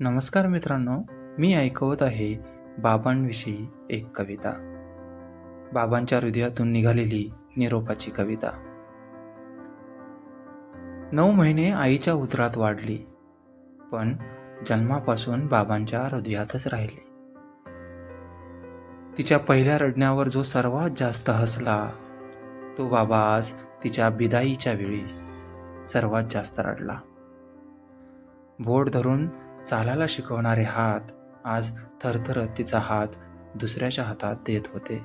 नमस्कार मित्रांनो, मी ऐकवत आहे बाबांविषयी एक कविता. बाबांच्या हृदयातून निघालेली निरोपाची कविता. 9 महिने आईच्या उदरात वाढली, पण जन्मापासून बाबांच्या हृदयातच राहिली. तिच्या पहिल्या रडण्यावर जो सर्वात जास्त हसला, तो बाबा आज तिच्या बिदाईच्या वेळी सर्वात जास्त रडला. बोट धरून चालायला शिकवणारे हात आज थरथरत तिचा हात दुसऱ्याच्या हातात देत होते.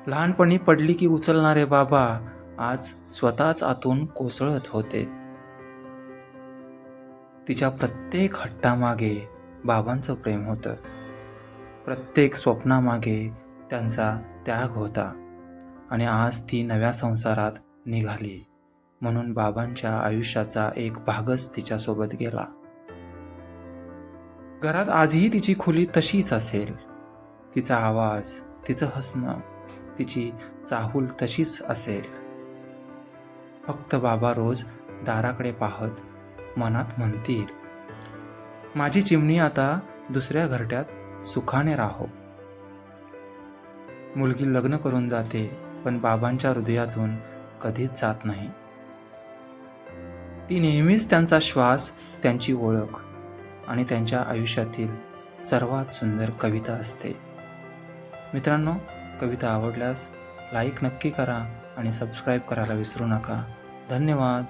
लहानपणी पडली की उचलणारे बाबा आज स्वतःच आतून कोसळत होते. तिच्या प्रत्येक हट्टामागे बाबांचं प्रेम होतं. प्रत्येक स्वप्नामागे त्यांचा त्याग होता. आणि आज ती नव्या संसारात निघाली म्हणून बाबांच्या आयुष्याचा एक भागच तिच्यासोबत गेला. घरात आजही तिची खोली तशीच असेल. तिचा आवाज, तिचं हसणं, तिची चाहूल तशीच असेल. फक्त बाबा रोज दाराकडे पाहत मनात म्हणतील, माझी चिमणी आता दुसऱ्या घरट्यात सुखाने राहो. मुलगी लग्न करून जाते, पण बाबांच्या हृदयातून कधीच जात नाही. ती नेहमीच त्यांचा श्वास, त्यांची ओळख आणि त्यांच्या आयुष्यातील सर्वात सुंदर कविता असते. मित्रांनो, कविता आवडल्यास लाईक नक्की करा आणि सबस्क्राईब करायला विसरू नका. धन्यवाद.